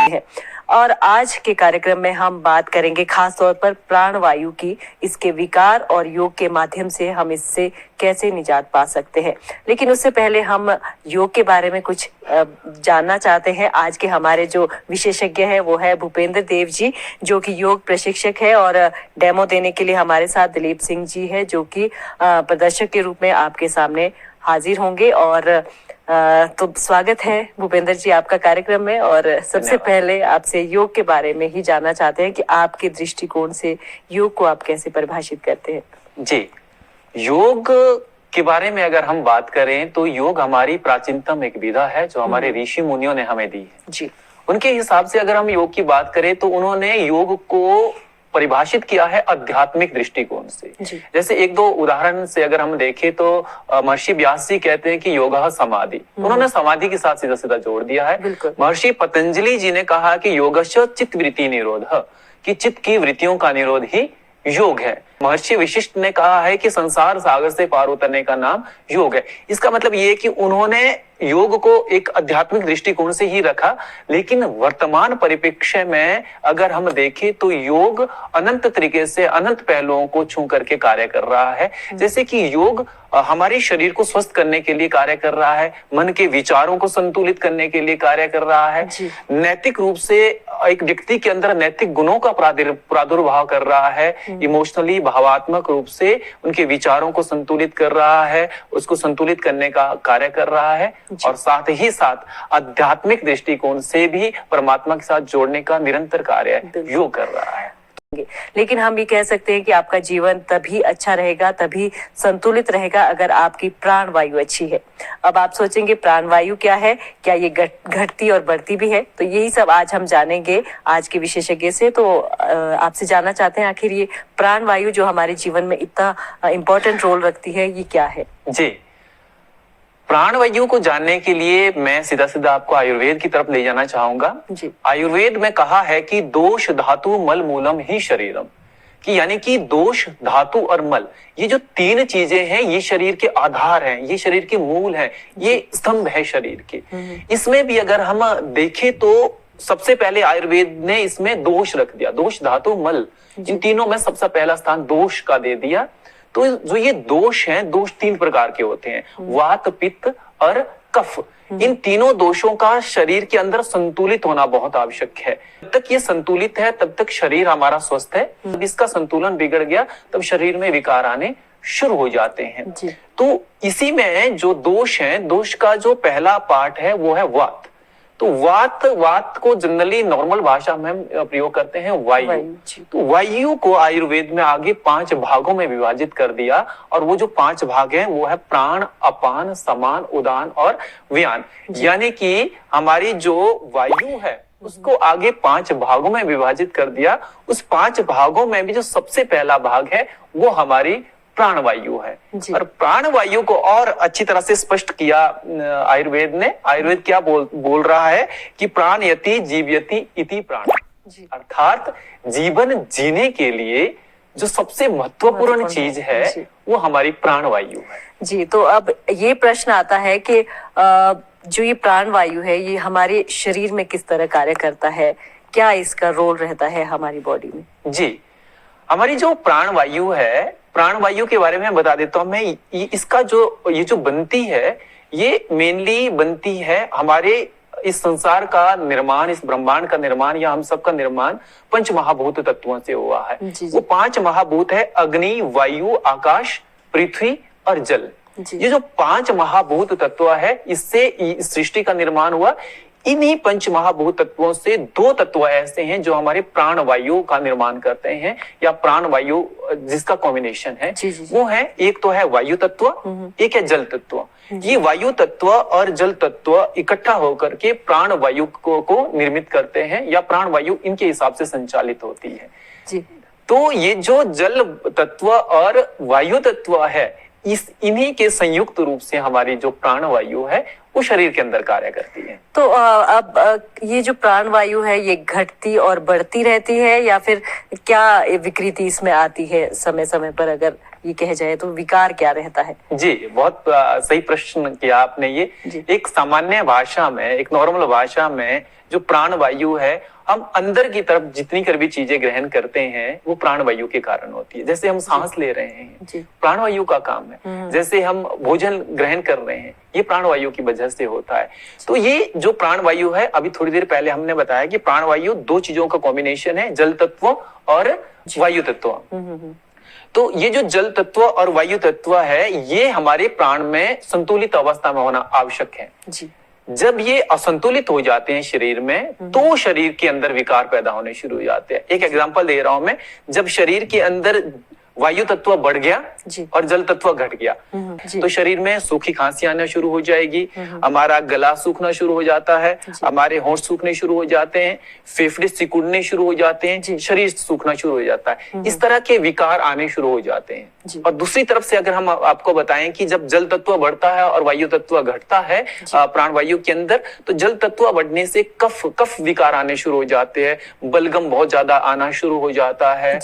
है। और आज के कार्यक्रम में हम बात करेंगे खास तौर पर प्राणवायु की, इसके विकार और योग के माध्यम से हम इससे कैसे निजात पा सकते हैं। लेकिन उससे पहले हम योग के बारे में कुछ जानना चाहते हैं। आज के हमारे जो विशेषज्ञ है वो है भूपेंद्र देव जी, जो कि योग प्रशिक्षक है, और डेमो देने के लिए हमारे साथ दिलीप सिंह जी है, जो कि प्रदर्शक के रूप में आपके सामने हाजिर होंगे। और तो स्वागत है भूपेंद्र जी आपका कार्यक्रम में। और सबसे पहले आपसे योग के बारे में ही जानना चाहते हैं कि आपके दृष्टिकोण से योग को आप कैसे परिभाषित करते हैं। जी, योग के बारे में अगर हम बात करें तो योग हमारी प्राचीनतम एक विधा है जो हमारे ऋषि मुनियों ने हमें दी है। जी, उनके हिसाब से अगर हम योग की बात करें तो उन्होंने योग को परिभाषित किया है आध्यात्मिक दृष्टिकोण से। जैसे एक दो उदाहरण से अगर हम देखें तो महर्षि व्यास जी कहते हैं कि योगः समाधि, उन्होंने समाधि के साथ सीधा सीधा जोड़ दिया है। महर्षि पतंजलि जी ने कहा कि योगस्य चित्त वृत्ति निरोधः, कि चित्त की वृत्तियों का निरोध ही योग है। महर्षि वशिष्ठ ने कहा है कि संसार सागर से पार उतरने का नाम योग है। इसका मतलब ये कि उन्होंने योग को एक आध्यात्मिक दृष्टिकोण से ही रखा, लेकिन वर्तमान परिप्रेक्ष्य में अगर हम देखें तो योग अनंत तरीके से अनंत पहलुओं को छू करके कार्य कर रहा है। जैसे कि योग हमारे शरीर को स्वस्थ करने के लिए कार्य कर रहा है, मन के विचारों को संतुलित करने के लिए कार्य कर रहा है, नैतिक रूप से एक व्यक्ति के अंदर नैतिक गुणों का प्रादुर्भाव कर रहा है, इमोशनली भावात्मक रूप से उनके विचारों को संतुलित कर रहा है, उसको संतुलित करने का कार्य कर रहा है, और साथ ही साथ आध्यात्मिक दृष्टिकोण से भी परमात्मा के साथ जोड़ने का निरंतर कार्य योग कर रहा है। लेकिन हम ये कह सकते हैं कि आपका जीवन तभी अच्छा रहेगा, तभी संतुलित रहेगा अगर आपकी प्राणवायु अच्छी है। अब आप सोचेंगे प्राणवायु क्या है, क्या ये घटती और बढ़ती भी है? तो यही सब आज हम जानेंगे आज के विशेषज्ञ से। तो आपसे जानना चाहते हैं आखिर ये प्राणवायु जो हमारे जीवन में इतना इम्पोर्टेंट रोल रखती है, ये क्या है? जी, प्राणवायु को जानने के लिए मैं सीधा सीधा आपको आयुर्वेद की तरफ ले जाना चाहूंगा। आयुर्वेद में कहा है कि दोष धातु मल मूलम ही शरीरम, कि यानी कि दोष धातु और मल, ये जो तीन चीजें हैं ये शरीर के आधार हैं, ये शरीर के मूल हैं, ये स्तंभ है शरीर के। इसमें भी अगर हम देखें तो सबसे पहले आयुर्वेद ने इसमें दोष रख दिया, दोष धातु मल, इन तीनों में सबसे पहला स्थान दोष का दे दिया। तो जो ये दोष हैं, दोष तीन प्रकार के होते हैं, वात पित्त और कफ। इन तीनों दोषों का शरीर के अंदर संतुलित होना बहुत आवश्यक है। जब तक ये संतुलित है तब तक शरीर हमारा स्वस्थ है। जब इसका संतुलन बिगड़ गया तब शरीर में विकार आने शुरू हो जाते हैं। तो इसी में जो दोष है, दोष का जो पहला पार्ट है वो है वात। तो वात को जनरली नॉर्मल भाषा में हम प्रयोग करते हैं वायु। तो वायु को आयुर्वेद में आगे 5 भागों में विभाजित कर दिया, और वो जो 5 भाग हैं वो है प्राण, अपान, समान, उदान और व्यान। यानी कि हमारी जो वायु है उसको आगे 5 भागों में विभाजित कर दिया। उस 5 भागों में भी जो सबसे पहला भाग है वो हमारी प्राणवायु है। और प्राणवायु को और अच्छी तरह से स्पष्ट किया आयुर्वेद ने। आयुर्वेद क्या बोल रहा है कि प्राण यति जीवयति इति प्राण, अर्थात जीवन जीने के लिए जो सबसे महत्वपूर्ण चीज है वो हमारी प्राणवायु है। जी, तो अब ये प्रश्न आता है कि जो ये प्राणवायु है ये हमारे शरीर में किस तरह कार्य करता है, क्या इसका रोल रहता है हमारी बॉडी में? जी, हमारी जो प्राणवायु है, प्राणवायु के बारे में बता देता हूं मैं। इसका ये जो बनती है, ये मेनली बनती है हमारे इस संसार का निर्माण, इस ब्रह्मांड का निर्माण या हम सबका निर्माण 5 महाभूत तत्वों से हुआ है। वो 5 महाभूत है अग्नि, वायु, आकाश, पृथ्वी और जल। ये जो 5 महाभूत तत्व है, इससे इस सृष्टि का निर्माण हुआ। इन्हीं 5 महाभूत तत्वों से 2 तत्व ऐसे हैं जो हमारे प्राणवायु का निर्माण करते हैं, या प्राणवायु जिसका कॉम्बिनेशन है। वो है, एक तो है वायु तत्व, एक है जल तत्व। ये वायु तत्व और जल तत्व इकट्ठा होकर के प्राणवायु को निर्मित करते हैं, या प्राणवायु इनके हिसाब से संचालित होती है। तो ये जो जल तत्व और वायु तत्व है, इन्हीं के संयुक्त रूप से हमारी जो प्राणवायु है वो शरीर के अंदर कार्य करती है। तो अब ये जो प्राणवायु है ये घटती और बढ़ती रहती है, या फिर क्या विकृति इसमें आती है समय समय पर? अगर ये कह जाए तो विकार क्या रहता है? जी, बहुत सही प्रश्न किया आपने ये। एक सामान्य भाषा में, एक नॉर्मल भाषा में जो प्राण वायु है, हम अंदर की तरफ जितनी कर भी चीजें ग्रहण करते हैं वो प्राण वायु के कारण होती है। जैसे हम सांस ले रहे हैं, प्राण वायु का काम है। जैसे हम भोजन ग्रहण कर रहे हैं, ये प्राण वायु की वजह से होता है। तो ये जो प्राण वायु है, अभी थोड़ी देर पहले हमने बताया कि प्राण वायु दो चीजों का कॉम्बिनेशन है, जल तत्व और वायु तत्व। तो ये जो जल तत्व और वायु तत्व है, ये हमारे प्राण में संतुलित अवस्था में होना आवश्यक है। जब ये असंतुलित हो जाते हैं शरीर में, तो शरीर के अंदर विकार पैदा होने शुरू हो जाते हैं। एक एग्जांपल दे रहा हूं मैं, जब शरीर के अंदर वायु तत्व बढ़ गया और जल तत्व घट गया, तो शरीर में सूखी खांसी आना शुरू हो जाएगी, हमारा गला सूखना शुरू हो जाता है, हमारे होंठ सूखने शुरू हो जाते हैं, फेफड़े सिकुड़ने शुरू हो जाते हैं, शरीर सूखना शुरू हो जाता है। इस तरह के विकार आने शुरू हो जाते हैं। और दूसरी तरफ से अगर हम आपको बताएं कि जब जल तत्व बढ़ता है और वायु तत्व घटता है प्राण वायु के अंदर, तो जल तत्व बढ़ने से कफ विकार आने शुरू हो जाते हैं, बलगम बहुत ज्यादा आना शुरू हो जाता है,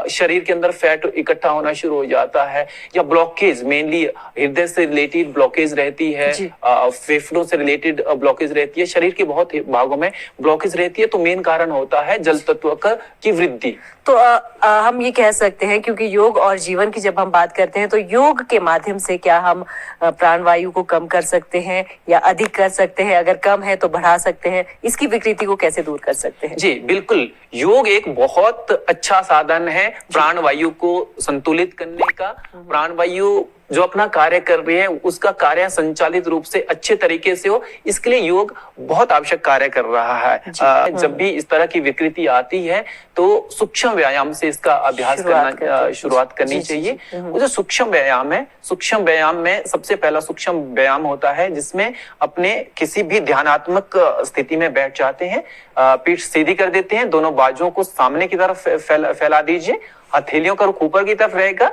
शरीर के अंदर फैट इकट्ठा होना शुरू हो जाता है, या ब्लॉकेज, मेनली हृदय से रिलेटेड ब्लॉकेज रहती है, फेफड़ों से रिलेटेड ब्लॉकेज रहती है, शरीर के बहुत भागों में ब्लॉकेज रहती है। तो मेन कारण होता है जल तत्व की वृद्धि। तो हम ये कह सकते हैं, क्योंकि योग और जीवन की जब हम बात करते हैं, तो योग के माध्यम से क्या हम प्राणवायु को कम कर सकते हैं या अधिक कर सकते हैं? अगर कम है तो बढ़ा सकते हैं, इसकी विकृति को कैसे दूर कर सकते हैं? जी बिल्कुल, योग एक बहुत अच्छा साधन है प्राणवायु को संतुलित करने का। प्राणवायु जो अपना कार्य कर रही है, उसका कार्य संचालित रूप से अच्छे तरीके से हो, इसके लिए योग बहुत आवश्यक कार्य कर रहा है। जब भी इस तरह की विकृति आती है, तो सूक्ष्म व्यायाम से इसका अभ्यास करना शुरुआत करनी चाहिए। वो जो सूक्ष्म व्यायाम है, सूक्ष्म व्यायाम में सबसे पहला सूक्ष्म व्यायाम होता है जिसमें अपने किसी भी ध्यानात्मक स्थिति में बैठ जाते हैं, पीठ सीधी कर देते हैं, दोनों बाजुओं को सामने की तरफ फैला दीजिए, हथेलियों का रुख ऊपर की तरफ रहेगा।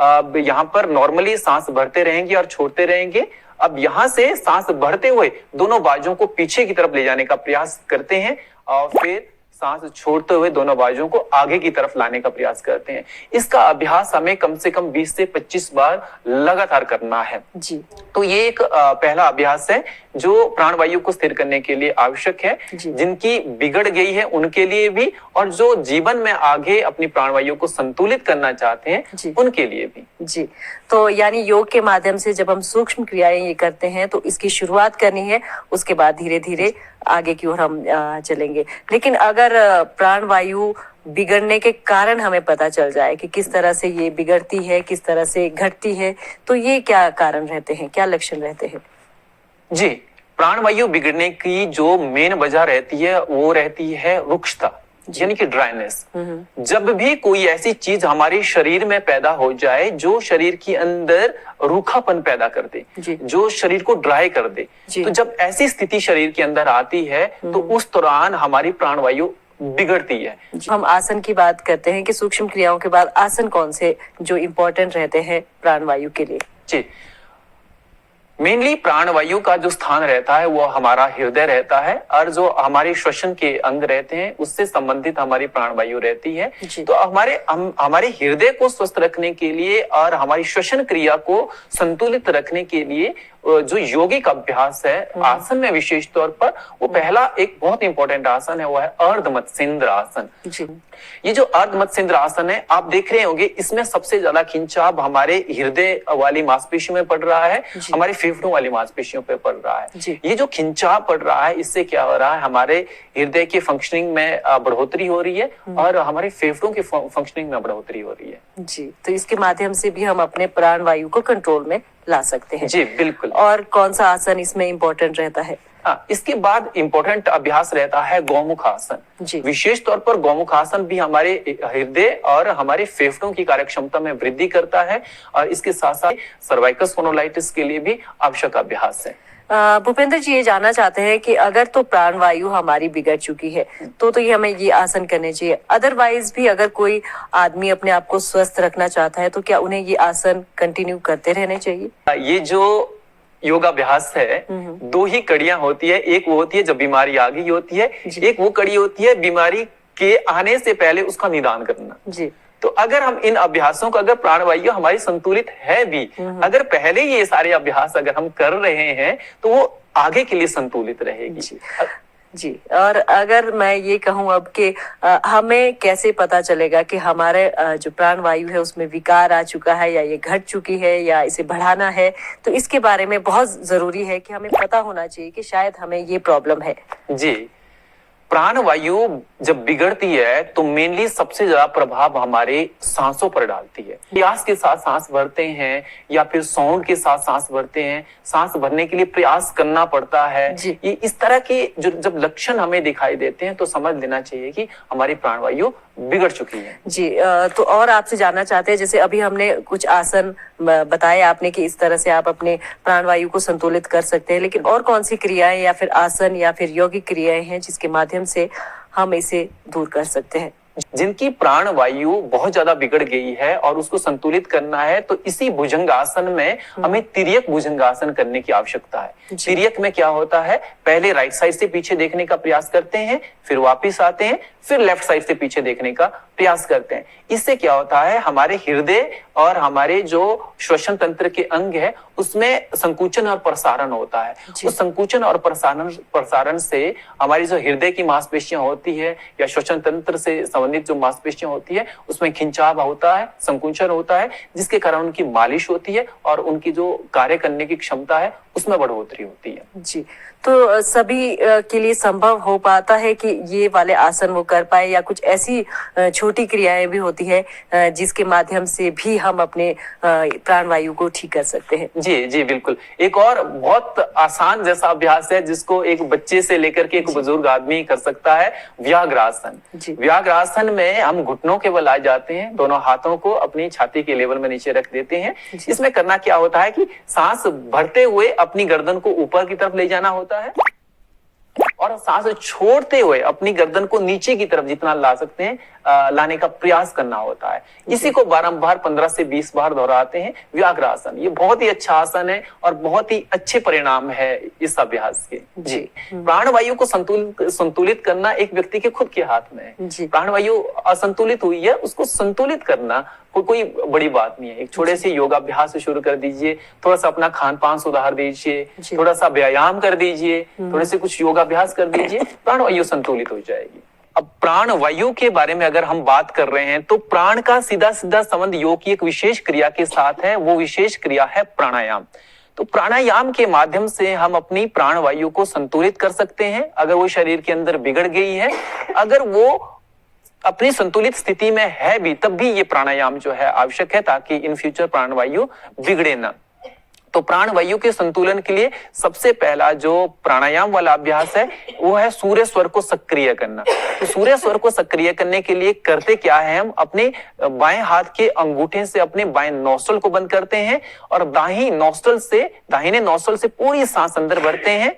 अब यहाँ पर नॉर्मली सांस भरते रहेंगे और छोड़ते रहेंगे। अब यहाँ से सांस भरते हुए दोनों बाजुओं को पीछे की तरफ ले जाने का प्रयास करते हैं और फिर सांस छोड़ते हुए दोनों बाजुओं को आगे की तरफ लाने का प्रयास करते हैं। इसका अभ्यास हमें कम से कम 20 से 25 बार लगातार करना है जी। तो ये एक पहला अभ्यास है जो प्राणवायु को स्थिर करने के लिए आवश्यक है, जिनकी बिगड़ गई है उनके लिए भी, और जो जीवन में आगे अपनी प्राणवायु को संतुलित करना चाहते हैं उनके लिए भी जी। तो यानी योग के माध्यम से जब हम सूक्ष्म क्रियाएं ये करते हैं, तो इसकी शुरुआत करनी है, उसके बाद धीरे धीरे आगे की ओर हम चलेंगे। लेकिन अगर प्राणवायु बिगड़ने के कारण हमें पता चल जाए कि किस तरह से ये बिगड़ती है, किस तरह से घटती है, तो ये क्या कारण रहते हैं, क्या लक्षण रहते हैं? जी, प्राणवायु बिगड़ने की जो मेन वजह रहती है वो रहती है रुक्षता, यानी कि ड्राइनेस। जब भी कोई ऐसी चीज हमारे शरीर में पैदा हो जाए जो शरीर के अंदर रूखापन पैदा कर दे, जो शरीर को ड्राई कर दे, तो जब ऐसी स्थिति शरीर के अंदर आती है तो उस दौरान हमारी प्राणवायु बिगड़ती है। हम आसन की बात करते हैं कि सूक्ष्म क्रियाओं के बाद आसन कौन से जो इम्पोर्टेंट रहते हैं प्राणवायु के लिए? जी, मेनली प्राणवायु का जो स्थान रहता है वो हमारा हृदय रहता है, और जो हमारे श्वसन के अंग रहते हैं उससे संबंधित हमारी प्राणवायु रहती है। तो हमारे हृदय को स्वस्थ रखने के लिए और हमारी श्वसन क्रिया को संतुलित रखने के लिए जो योगिक अभ्यास है आसन में विशेष तौर पर, वो पहला एक बहुत इंपॉर्टेंट आसन है, वो है अर्धमत्स्येंद्र आसन। ये जो अर्धमत्स्येंद्र आसन है, आप देख रहे होंगे इसमें सबसे ज्यादा खिंचाव हमारे हृदय वाली मांसपेशियों में पड़ रहा है, हमारे फेफड़ों वाली मांसपेशियों पे पड़ रहा है। ये जो खिंचाव पड़ रहा है, इससे क्या हो रहा है, हमारे हृदय के फंक्शनिंग में बढ़ोतरी हो रही है और हमारे फेफड़ों की फंक्शनिंग में बढ़ोतरी हो रही है जी। तो इसके माध्यम से भी हम अपने प्राणवायु को कंट्रोल में ला सकते हैं जी। बिल्कुल। और कौन सा आसन इसमें इम्पोर्टेंट रहता है? इसके बाद इम्पोर्टेंट अभ्यास रहता है गौमुख आसन। विशेष तौर पर गौमुख आसन भी हमारे हृदय और हमारे फेफड़ों की कार्यक्षमता में वृद्धि करता है, और इसके साथ साथ सर्वाइकल स्पोंडिलाइटिस के लिए भी आवश्यक अभ्यास है। भूपेंद्र जी ये जानना चाहते हैं कि अगर तो प्राणवायु हमारी बिगड़ चुकी है तो ये हमें ये आसन करने चाहिए, अदरवाइज भी अगर कोई आदमी अपने आप को स्वस्थ रखना चाहता है तो क्या उन्हें ये आसन कंटिन्यू करते रहने चाहिए? ये जो योगाभ्यास है, दो ही कड़ियां होती है, एक वो होती है जब बीमारी आ गई होती है, एक वो कड़ी होती है बीमारी के आने से पहले उसका निदान करना जी। तो अगर हम इन अभ्यासों को, अगर प्राणवायु हमारी संतुलित है भी, अगर पहले ये सारे अभ्यास अगर हम कर रहे हैं तो वो आगे के लिए संतुलित रहेगी। जी, और अगर मैं ये कहूँ अब कि हमें कैसे पता चलेगा कि हमारे जो प्राणवायु है उसमें विकार आ चुका है या ये घट चुकी है या इसे बढ़ाना है, तो इसके बारे में बहुत जरूरी है कि हमें पता होना चाहिए कि शायद हमें ये प्रॉब्लम है। जी, प्राणवायु जब बिगड़ती है तो मेनली सबसे ज्यादा प्रभाव हमारे सांसों पर डालती है। प्रयास के साथ सांस भरते हैं या फिर साउंड के साथ सांस भरते हैं, सांस भरने के लिए प्रयास करना पड़ता है, ये इस तरह के जो जब लक्षण हमें दिखाई देते हैं तो समझ लेना चाहिए कि हमारी प्राणवायु बिगड़ चुकी है। जी, तो और आपसे जानना चाहते हैं, जैसे अभी हमने कुछ आसन बताए आपने कि इस तरह से आप अपने प्राणवायु को संतुलित कर सकते हैं, लेकिन और कौन सी क्रियाएं या फिर आसन या फिर यौगिक क्रियाएं हैं जिसके माध्यम से हम इसे दूर कर सकते हैं? जिनकी प्राणवायु बहुत ज्यादा बिगड़ गई है और उसको संतुलित करना है तो इसी भुजंगासन में हमें तिर्यक भुजंगासन करने की आवश्यकता है। तिर्यक में क्या होता है, पहले राइट साइड से पीछे देखने का प्रयास करते हैं, फिर वापिस आते हैं, फिर लेफ्ट साइड से पीछे देखने का प्रयास करते हैं। इससे क्या होता है, हमारे हृदय और हमारे जो श्वसन तंत्र के अंग है उसमें संकुचन और प्रसारण होता है। उस संकुचन और प्रसारण से हमारी जो हृदय की मांसपेशियां होती है या श्वसन तंत्र से संबंधित जो मांसपेशियां होती है उसमें खिंचाव होता है, संकुचन होता है, जिसके कारण उनकी मालिश होती है और उनकी जो कार्य करने की क्षमता है उसमें बढ़ोतरी होती है। जी, तो सभी के लिए संभव हो पाता है कि ये वाले आसन वो कर पाए, या कुछ ऐसी छोटी क्रियाएं भी होती है जिसके माध्यम से भी हम अपने प्राणवायु को ठीक कर सकते हैं? जी जी बिल्कुल। एक और बहुत आसान जैसा अभ्यास है जिसको एक बच्चे से लेकर के एक बुजुर्ग आदमी कर सकता है, व्याघ्रासन। व्याघ्रासन में हम घुटनों के बल आ जाते हैं, दोनों हाथों को अपनी छाती के लेवल में नीचे रख देते हैं। इसमें करना क्या होता है कि सांस भरते हुए अपनी गर्दन को ऊपर की तरफ ले जाना होता है और सांस छोड़ते हुए अपनी गर्दन को नीचे की तरफ जितना ला सकते हैं लाने का प्रयास करना होता है। इसी को बारंबार 15 से 20 बार दोहराते हैं व्याघ्रासन। ये बहुत ही अच्छा आसन है और बहुत ही अच्छे परिणाम है इस अभ्यास के। जी, प्राणवायु को संतुलित करना एक व्यक्ति के खुद के हाथ में है। प्राणवायु असंतुलित हुई है, उसको संतुलित करना कोई बड़ी बात नहीं है। एक छोटे से योगाभ्यास से शुरू कर दीजिए, थोड़ा सा अपना खान पान सुधार दीजिए, थोड़ा सा व्यायाम कर दीजिए, थोड़े से कुछ योगाभ्यास कर दीजिए, प्राणवायु संतुलित हो जाएगी। अब प्राणवायु के बारे में अगर हम बात कर रहे हैं तो प्राण का सीधा सीधा संबंध योग की एक विशेष क्रिया के साथ है। वो विशेष क्रिया है प्राणायाम। तो प्राणायाम के माध्यम से हम अपनी प्राणवायु को संतुलित कर सकते हैं। अगर वो शरीर के अंदर बिगड़ गई है, अगर वो अपनी संतुलित स्थिति में है भी, तब भी ये प्राणायाम जो है आवश्यक है ताकि इन फ्यूचर प्राणवायु बिगड़े ना। तो प्राणवायु के संतुलन के लिए सबसे पहला जो प्राणायाम वाला अभ्यास है वो है सूर्य स्वर को सक्रिय करना। तो सूर्य स्वर को सक्रिय करने के लिए करते क्या है, हम अपने बाएं हाथ के अंगूठे से अपने बाएं नोस्ट्रल को बंद करते हैं और दाहिने नोस्ट्रल से पूरी सांस अंदर भरते हैं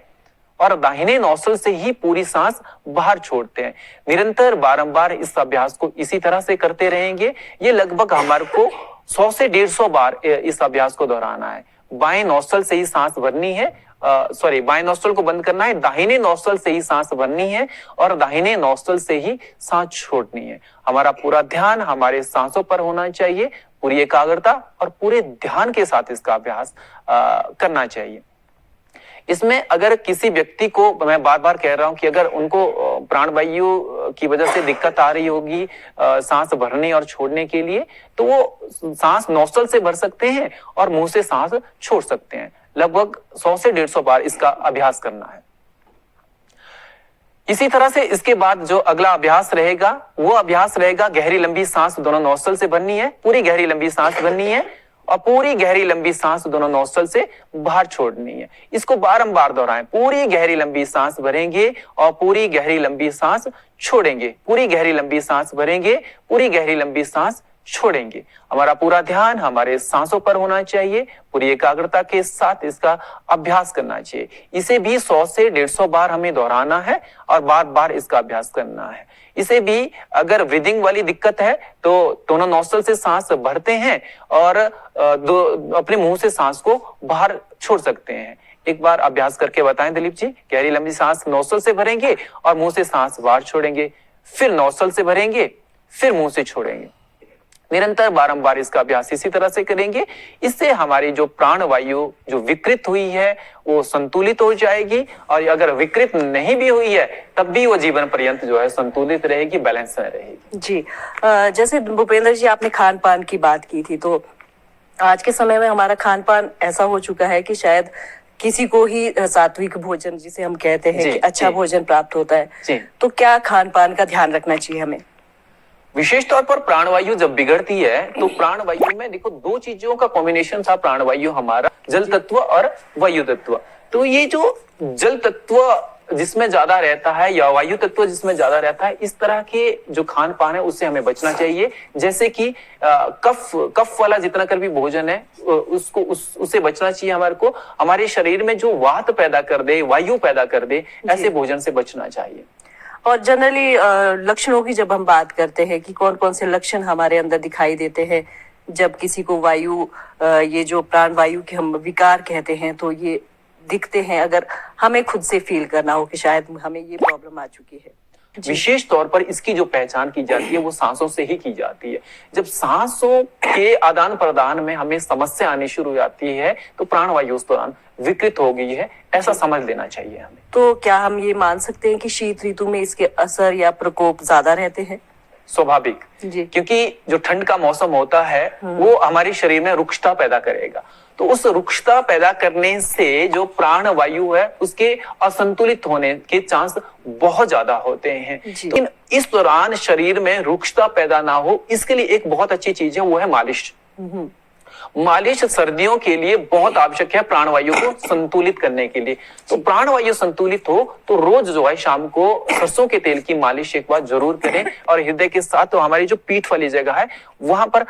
और दाहिने नोस्ट्रल से ही पूरी सांस बाहर छोड़ते हैं। निरंतर बारंबार इस अभ्यास को इसी तरह से करते रहेंगे। ये लगभग हमारे को 100 से 150 बार इस अभ्यास को दोहराना है। बाएं नोस्ट्रल से ही सांस भरनी है, बाएं नोस्ट्रल को बंद करना है, दाहिने नोस्ट्रल से ही सांस भरनी है और दाहिने नोस्ट्रल से ही सांस छोड़नी है। हमारा पूरा ध्यान हमारे सांसों पर होना चाहिए, पूरी एकाग्रता और पूरे ध्यान के साथ इसका अभ्यास करना चाहिए। इसमें अगर किसी व्यक्ति को, मैं बार बार कह रहा हूं कि अगर उनको प्राणवायु की वजह से दिक्कत आ रही होगी सांस भरने और छोड़ने के लिए, तो वो सांस नोस्ट्रल से भर सकते हैं और मुंह से सांस छोड़ सकते हैं। लगभग 100 से 150 बार इसका अभ्यास करना है। इसी तरह से इसके बाद जो अगला अभ्यास रहेगा वो अभ्यास रहेगा गहरी लंबी सांस दोनों नोस्ट्रल से भरनी है, पूरी गहरी लंबी सांस भरनी है और पूरी गहरी लंबी सांस दोनों नोस्ट्रल से बाहर छोड़नी है। इसको बारंबार दोहराएं। पूरी गहरी लंबी सांस भरेंगे और पूरी गहरी लंबी सांस छोड़ेंगे, पूरी गहरी लंबी सांस भरेंगे, पूरी गहरी लंबी सांस छोड़ेंगे। हमारा पूरा ध्यान हमारे सांसों पर होना चाहिए, पूरी एकाग्रता के साथ इसका अभ्यास करना चाहिए। इसे भी 100 से 150 बार हमें दोहराना है और बार बार इसका अभ्यास करना है। इसे भी अगर ब्रीदिंग वाली दिक्कत है तो दोनों नोस्ट्रल से सांस भरते हैं और अपने मुंह से सांस को बाहर छोड़ सकते हैं। एक बार अभ्यास करके बताएं दिलीप जी। गहरी लंबी सांस नोस्ट्रल से भरेंगे और मुंह से सांस बाहर छोड़ेंगे, फिर नोस्ट्रल से भरेंगे, फिर मुंह से छोड़ेंगे। निरंतर बारंबार इसका अभ्यास इसी तरह से करेंगे, इससे हमारी जो प्राण वायु जो विकृत हुई है वो संतुलित हो जाएगी, और अगर विकृत नहीं भी हुई है तब भी वो जीवन पर्यंत जो है संतुलित रहेगी, बैलेंस में रहेगी। जी, जैसे भूपेंद्र जी आपने खान पान की बात की थी, तो आज के समय में हमारा खान पान ऐसा हो चुका है कि शायद किसी को ही सात्विक भोजन जिसे हम कहते हैं कि अच्छा भोजन प्राप्त होता है, तो क्या खान पान का ध्यान रखना चाहिए हमें? विशेष तौर पर प्राणवायु जब बिगड़ती है तो प्राणवायु में देखो दो चीजों का कॉम्बिनेशन था प्राणवायु हमारा, जल तत्व और वायु तत्व। तो ये जो जल तत्व जिसमें ज्यादा रहता है या वायु तत्व जिसमें ज्यादा रहता है, इस तरह के जो खान पान है उससे हमें बचना चाहिए। जैसे कि कफ वाला जितना कर भी भोजन है उसको उससे बचना चाहिए हमारे को। हमारे शरीर में जो वात पैदा कर दे, वायु पैदा कर दे, ऐसे भोजन से बचना चाहिए। और जनरली लक्षणों की जब हम बात करते हैं कि कौन कौन से लक्षण हमारे अंदर दिखाई देते हैं जब किसी को वायु ये जो प्राण वायु के हम विकार कहते हैं, तो ये दिखते हैं अगर हमें खुद से फील करना हो कि शायद हमें ये प्रॉब्लम आ चुकी है? विशेष तौर पर इसकी जो पहचान की जाती है वो सांसों से ही की जाती है। जब सांसों के आदान प्रदान में हमें समस्या आनी शुरू हो जाती है तो प्राणवायु उस दौरान विकृत हो गई है, ऐसा समझ लेना चाहिए हमें। तो क्या हम ये मान सकते हैं कि शीत ऋतु में इसके असर या प्रकोप ज्यादा रहते हैं? स्वाभाविक जी, क्योंकि जो ठंड का मौसम होता है वो हमारे शरीर में रुक्षता पैदा करेगा, तो उस रुक्षता पैदा करने से जो प्राण वायु है उसके असंतुलित होने के चांस बहुत ज्यादा होते हैं। लेकिन इस दौरान शरीर में रुक्षता पैदा ना हो इसके लिए एक बहुत अच्छी चीज है, वो है मालिश। मालिश सर्दियों के लिए बहुत आवश्यक है प्राणवायु को संतुलित करने के लिए। तो प्राणवायु संतुलित हो तो रोज जो है शाम को सरसों के तेल की मालिश एक बार जरूर करें, और हृदय के साथ तो हमारी जो पीठ वाली जगह है वहां पर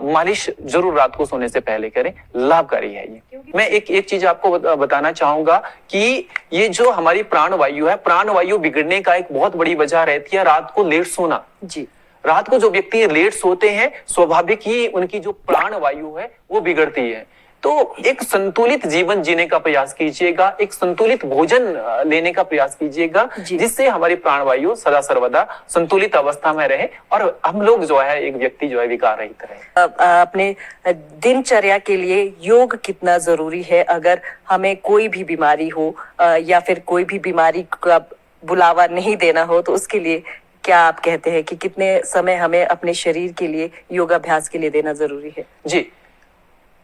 मालिश जरूर रात को सोने से पहले करें, लाभकारी है ये। मैं एक चीज आपको बताना चाहूंगा कि ये जो हमारी प्राणवायु है, प्राणवायु बिगड़ने का एक बहुत बड़ी वजह रहती है रात को लेट सोना। जी, रात को जो व्यक्ति लेट सोते हैं स्वाभाविक ही उनकी जो प्राण वायु है वो बिगड़ती है। तो एक संतुलित जीवन जीने का प्रयास कीजिएगा, एक संतुलित भोजन लेने का प्रयास कीजिएगा, जिससे हमारी प्राणवायु सदा सर्वदा संतुलित अवस्था में रहे और हम लोग जो है एक व्यक्ति जो है विकार रहित रहे। अपने दिनचर्या के लिए योग कितना जरूरी है? अगर हमें कोई भी बीमारी हो या फिर कोई भी बीमारी का बुलावा नहीं देना हो तो उसके लिए क्या आप कहते हैं कि कितने समय हमें अपने शरीर के लिए योगाभ्यास के लिए देना जरूरी है? जी,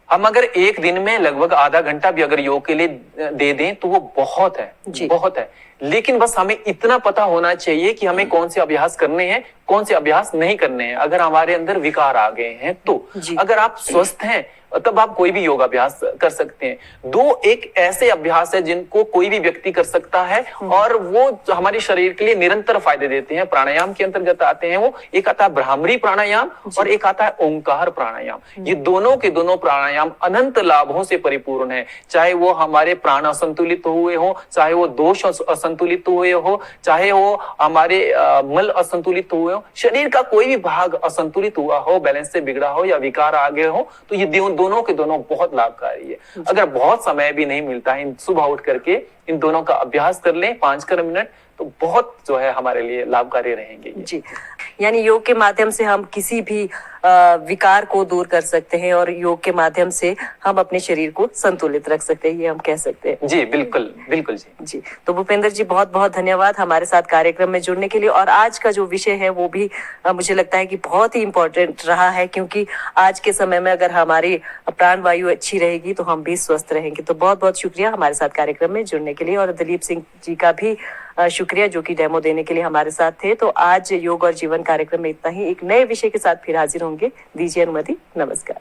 हम अगर एक दिन में लगभग आधा घंटा भी अगर योग के लिए दे दें तो वो बहुत है, बहुत है। लेकिन बस हमें इतना पता होना चाहिए कि हमें कौन से अभ्यास करने हैं, कौन से अभ्यास नहीं करने हैं। अगर हमारे अंदर विकार आ गए हैं तो अगर आप स्वस्थ हैं तब आप कोई भी योगाभ्यास कर सकते हैं। दो एक ऐसे अभ्यास है जिनको कोई भी व्यक्ति कर सकता है और वो हमारे शरीर के लिए निरंतर फायदे देते हैं। प्राणायाम के अंतर्गत आते हैं वो, एक आता है भ्रामरी प्राणायाम और एक आता है ओंकार प्राणायाम। ये दोनों के दोनों प्राणायाम अनंत लाभों से परिपूर्ण है। चाहे वो हमारे प्राण असंतुलित हुए हो, चाहे वो दोष असंतुलित हुए हो, चाहे वो हमारे मल असंतुलित हुए हो, शरीर का कोई भी भाग असंतुलित हुआ हो, बैलेंस से बिगड़ा हो या विकार आ गए हो, तो ये दोनों के दोनों बहुत लाभकारी है। अगर बहुत समय भी नहीं मिलता है, सुबह उठ करके इन दोनों का अभ्यास कर लें 5 मिनट, तो बहुत जो है हमारे लिए लाभकारी रहेंगे। जी, यानी योग के माध्यम से हम किसी भी विकार को दूर कर सकते हैं और योग के माध्यम से हम अपने शरीर को संतुलित रख सकते हैं, ये हम कह सकते हैं। जी बिल्कुल बिल्कुल जी। तो भूपेंद्र जी बहुत बहुत धन्यवाद हमारे साथ कार्यक्रम में जुड़ने के लिए। और आज का जो विषय है वो भी मुझे लगता है कि बहुत ही इम्पोर्टेंट रहा है, क्योंकि आज के समय में अगर हमारी प्राण वायु अच्छी रहेगी तो हम भी स्वस्थ रहेंगे। तो बहुत बहुत शुक्रिया हमारे साथ कार्यक्रम में जुड़ने के लिए, और दिलीप सिंह जी का भी शुक्रिया जो कि डेमो देने के लिए हमारे साथ थे। तो आज योग और जीवन कार्यक्रम में इतना ही। एक नए विषय के साथ फिर हाजिर होंगे। दीजिए अनुमति, नमस्कार।